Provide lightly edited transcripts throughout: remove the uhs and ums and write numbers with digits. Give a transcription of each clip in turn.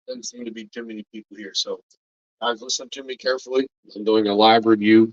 Doesn't seem to be too many people here. So, guys, listen to me carefully. I'm doing a live review.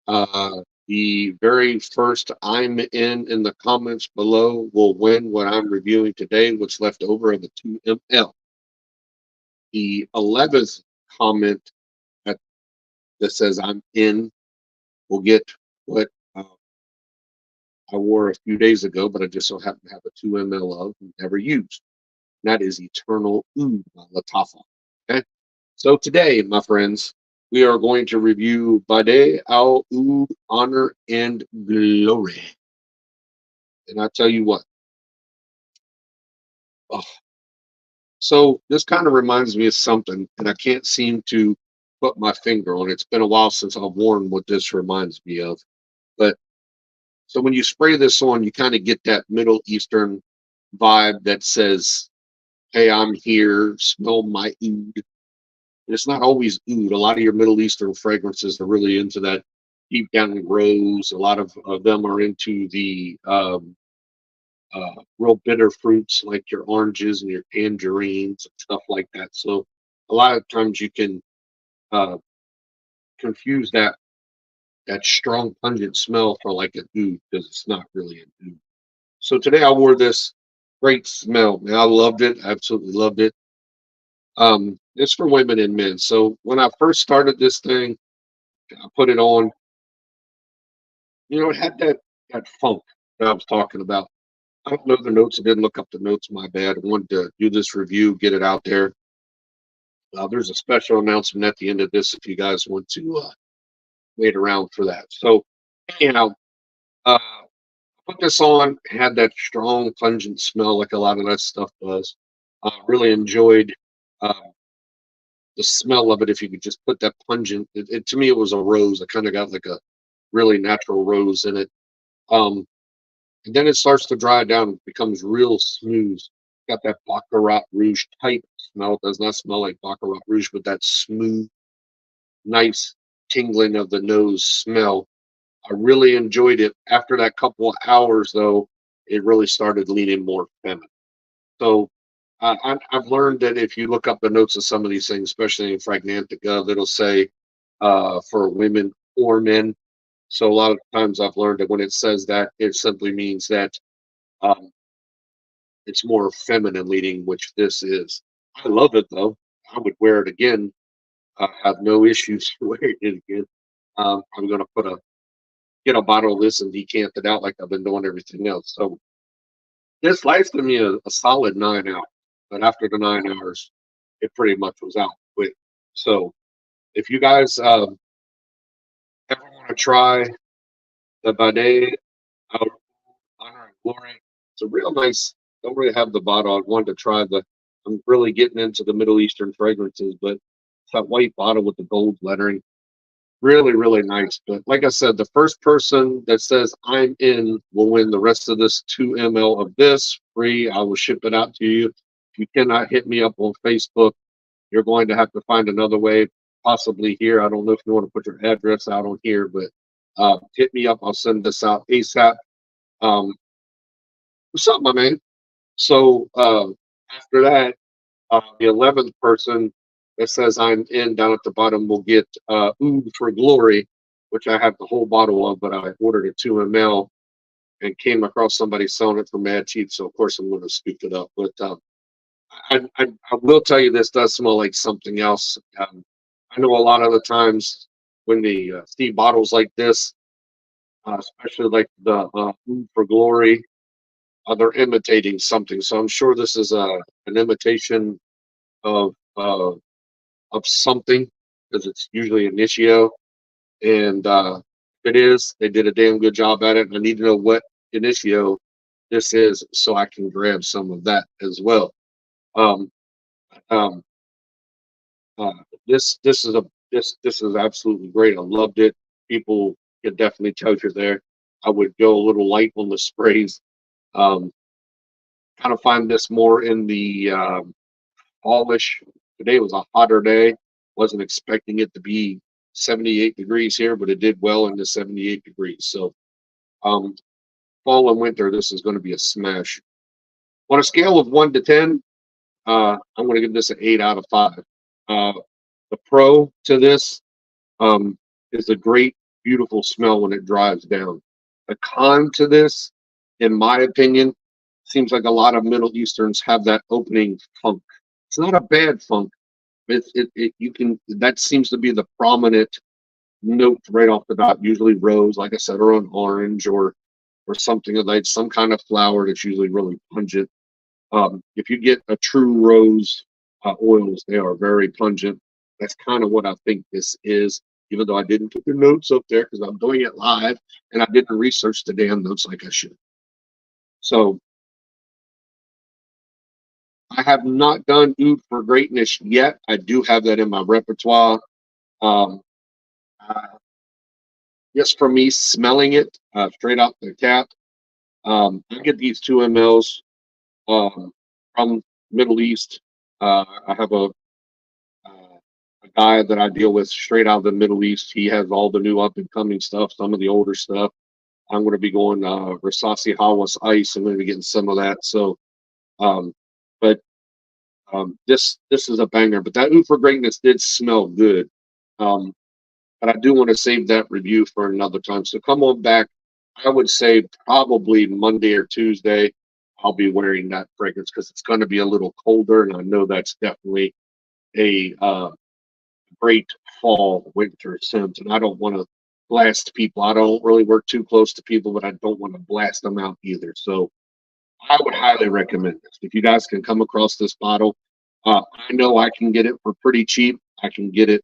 The very first I'm in the comments below will win what I'm reviewing today, what's left over of the 2ML. The 11th comment that, that says I'm in will get what I wore a few days ago, but I just so happen to have a 2ML of and never used. And that is Eternal Oud by Latafa. Okay. So today, my friends, we are going to review Bade Al Oud Honor and Glory. And I tell you what, oh, so this kind of reminds me of something, and I can't seem to put my finger on it. It's been a while since I've worn what this reminds me of. But so when you spray this on, you kind of get that Middle Eastern vibe that says, hey, I'm here, smell my oud. It's not always oud. A lot of your Middle Eastern fragrances are really into that deep down rose. A lot of them are into the real bitter fruits like your oranges and your tangerines and stuff like that. So a lot of times you can uh, confuse that strong pungent smell for like an oud because it's not really an oud. So today I wore this great smell. Man, I loved it. Absolutely loved it. It's for women and men. So when I first started this thing, I put it on. It had that funk that I was talking about. I don't know the notes. I didn't look up the notes. My bad. I wanted to do this review, get it out there. There's a special announcement at the end of this if you guys want to wait around for that. So, anyhow, put this on. Had that strong, pungent smell like a lot of that stuff does. Really enjoyed uh, the smell of it. If you could just put that pungent, to me, it was a rose. I kind of got like a really natural rose in it. Um, and then it starts to dry down, it becomes real smooth. Got that Baccarat Rouge type smell. It does not smell like Baccarat Rouge, but that smooth, nice tingling of the nose smell. I really enjoyed it. After that couple of hours, though, it really started leaning more feminine. So I've learned that if you look up the notes of some of these things, especially in Fragrantica, it'll say for women or men. So a lot of times I've learned that when it says that, it simply means that um, it's more feminine leading, which this is. I love it though. I would wear it again. I have no issues wearing it again. I'm going to get a bottle of this and decant it out like I've been doing everything else. So this lasted me a solid 9 hours, but after the 9 hours, it pretty much was out quick. So if you guys ever want to try the Bidet out Honor and Glory, it's a real nice. Don't really have the bottle. I wanted to try the. I'm really getting into the Middle Eastern fragrances, but it's that white bottle with the gold lettering. Really, really nice. But like I said, the first person that says I'm in will win the rest of this 2ML of this free. I will ship it out to you. If you cannot hit me up on Facebook, you're going to have to find another way, possibly here. I don't know if you want to put your address out on here, but hit me up. I'll send this out ASAP. Um, what's up, my man? So after that, the 11th person that says I'm in down at the bottom will get Oud for Glory, which I have the whole bottle of, but I ordered a 2ML and came across somebody selling it for mad cheap. So, of course, I'm going to scoop it up. But I will tell you this does smell like something else. I know a lot of the times when they see bottles like this, especially like the Oud for Glory, they're imitating something. So I'm sure this is an imitation of something because it's usually Initio. And if it is, they did a damn good job at it. I need to know what Initio this is so I can grab some of that as well. Um, um, uh, this is a this is absolutely great. I loved it. People can definitely tell you're there. I would go a little light on the sprays. Um, Kind of find this more in the fallish. Today was a hotter day. Wasn't expecting it to be 78 degrees here, but it did well in the 78 degrees. So, um, fall and winter, this is going to be a smash. On a scale of 1 to 10, I'm going to give this an 8 out of 5. Uh, the pro to this um, is a great, beautiful smell when it drives down. The con to this, in my opinion, seems like a lot of Middle Easterns have that opening funk. It's not a bad funk. It you can that seems to be the prominent note right off the bat. Usually rose, like I said, or an orange or something like some kind of flower that's usually really pungent. If you get a true rose oils, they are very pungent. That's kind of what I think this is, even though I didn't put the notes up there because I'm doing it live and I didn't research the damn notes like I should. So I have not done Oud for Greatness yet. I do have that in my repertoire. Um, uh, just for me, smelling it straight out the cap, I get these 2 mLs from Middle East. I have a guy that I deal with straight out of the Middle East. He has all the new up and coming stuff, some of the older stuff. I'm going to be going Rasasi Hawas Ice. I'm going to be getting some of that. So, um, but this is a banger. But that Oud for Greatness did smell good. Um, but I do want to save that review for another time. So come on back. I would say probably Monday or Tuesday. I'll be wearing that fragrance because it's going to be a little colder, and I know that's definitely a great fall winter scent. And I don't want to blast people. I don't really work too close to people, but I don't want to blast them out either. So I would highly recommend this. If you guys can come across this bottle, I know I can get it for pretty cheap. I can get it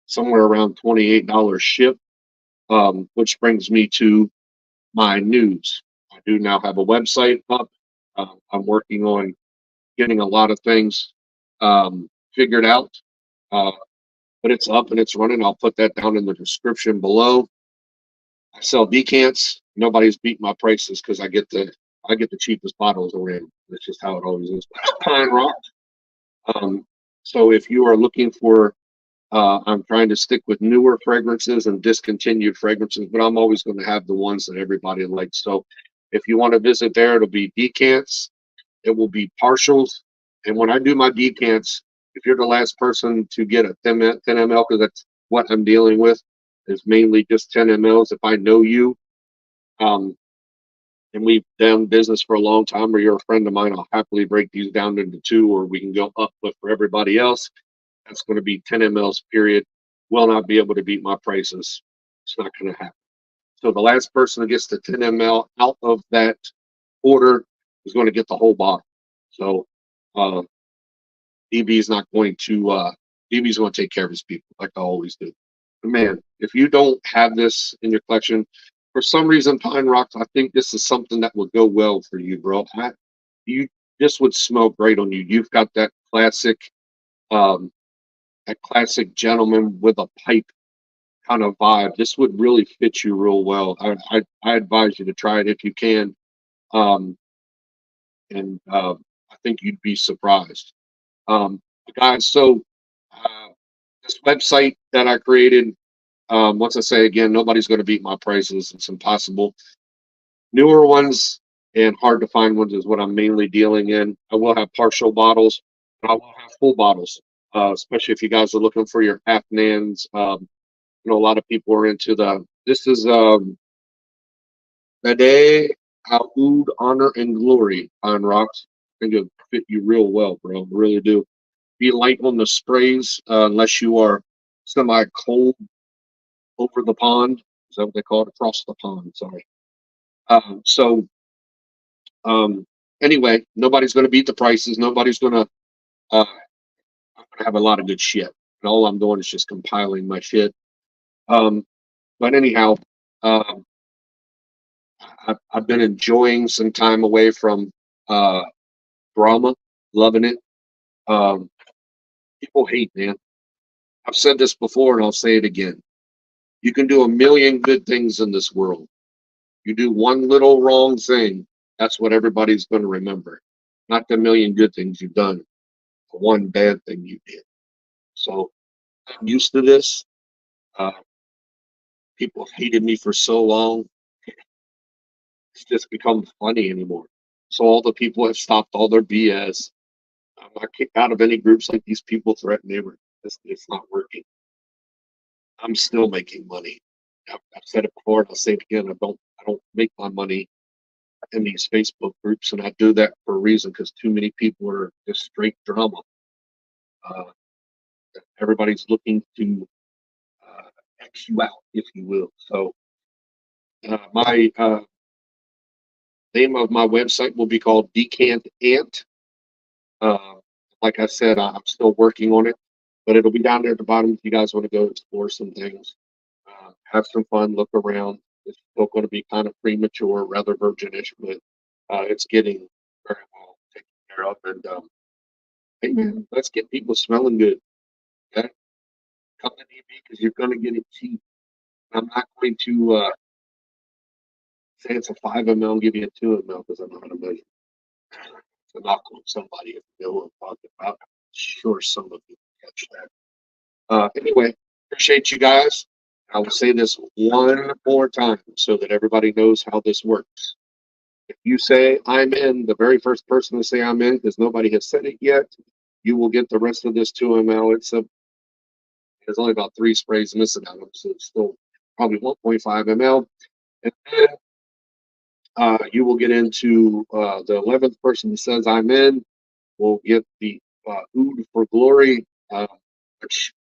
somewhere around $28 ship, which brings me to my news. I do now have a website up. I'm working on getting a lot of things figured out, uh, but it's up and it's running. I'll put that down in the description below. I sell decants. Nobody's beat my prices because I get the cheapest bottles around. That's just how it always is. Pine Rock. Um, so if you are looking for I'm trying to stick with newer fragrances and discontinued fragrances, but I'm always going to have the ones that everybody likes. So if you want to visit there, it'll be decants, it will be partials. And when I do my decants, if you're the last person to get a 10 ml, because that's what I'm dealing with, is mainly just 10 mLs. If I know you, um, and we've done business for a long time, or you're a friend of mine, I'll happily break these down into two, or we can go up. But for everybody else, that's going to be 10 mLs, period. Will not be able to beat my prices. It's not going to happen. So the last person that gets the 10 ml out of that order is going to get the whole bottle. So uh, DB is not going to, DB is going to take care of his people like I always do. But man, if you don't have this in your collection, for some reason, Pine Rocks, I think this is something that would go well for you, bro. You This would smell great on you. You've got um, that classic gentleman with a pipe kind of vibe. This would really fit you real well. I advise you to try it if you can, um, and I think you'd be surprised. Guys, so uh, this website that I created, once I say again, nobody's going to beat my prices. It's impossible. Newer ones and hard to find ones is what I'm mainly dealing in. I will have partial bottles, but I will have full bottles, especially if you guys are looking for your Afnans. A lot of people are into this is Day Oud Honor and Glory on Rocks. I think it'll fit you real well, bro. I really do. Be light on the sprays, unless you are semi cold over the pond. Is that what they call it? Across the pond, sorry. So um anyway, nobody's gonna beat the prices, nobody's gonna have a lot of good shit. And all I'm doing is just compiling my shit. But anyhow, um I've been enjoying some time away from uh, drama, loving it. Um, People hate, man. I've said this before and I'll say it again. You can do a million good things in this world. You do one little wrong thing, that's what everybody's going to remember. Not the million good things you've done, the one bad thing you did. So I'm used to this. Uh, People have hated me for so long. It's just become funny anymore. So all the people have stopped all their BS. I'm not kicked out of any groups like these people threaten me. It's not working. I'm still making money. I've said it before and I'll say it again. I don't make my money in these Facebook groups, and I do that for a reason because too many people are just straight drama. Uh, Everybody's looking to X you out, if you will. So my name of my website will be called Decant Ant. Uh, like I said, I'm still working on it, but it'll be down there at the bottom if you guys want to go explore some things, have some fun, look around. It's still going to be kind of premature, rather virginish, but it's getting very well taken care of. And hey, man, let's get people smelling good. Okay? Come to DB because you're going to get it cheap. I'm not going to say it's a 5 ml and give you a 2 ml because I know how to measure. To knock on somebody if you know what I'm talking about. I'm sure some of you catch that. Anyway, appreciate you guys. I will say this one more time so that everybody knows how this works. If you say I'm in, the very first person to say I'm in, because nobody has said it yet, you will get the rest of this 2 ml. There's only about 3 sprays missing out of it, so it's still probably 1.5 ml. And then you will get into the 11th person who says I'm in will get the Oud for Glory, which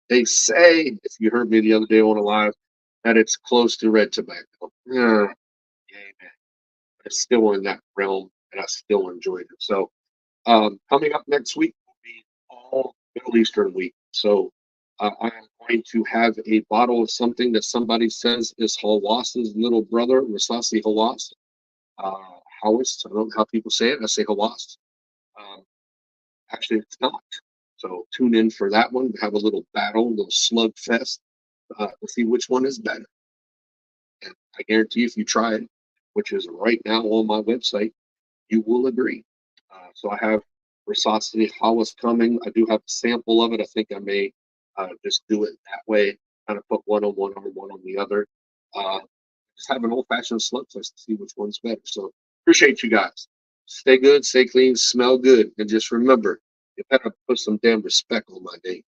they say, if you heard me the other day on a live, that it's close to red tobacco. Yeah, man. It's still in that realm, and I still enjoyed it. So coming up next week will be all Middle Eastern week. So I am going to have a bottle of something that somebody says is Hawas's little brother, Rasasi Hawas. Hawas, I don't know how people say it. I say Hawas. Um, Actually, it's not. So tune in for that one. Have a little battle, a little slugfest to see which one is better. And I guarantee if you try it, which is right now on my website, you will agree. So I have Resosity Hollis coming. I do have a sample of it. I think I may just do it that way, kind of put one on one or one on the other. Uh, just have an old fashioned slugfest to see which one's better. So appreciate you guys. Stay good, stay clean, smell good, and just remember, you better put some damn respect on my name.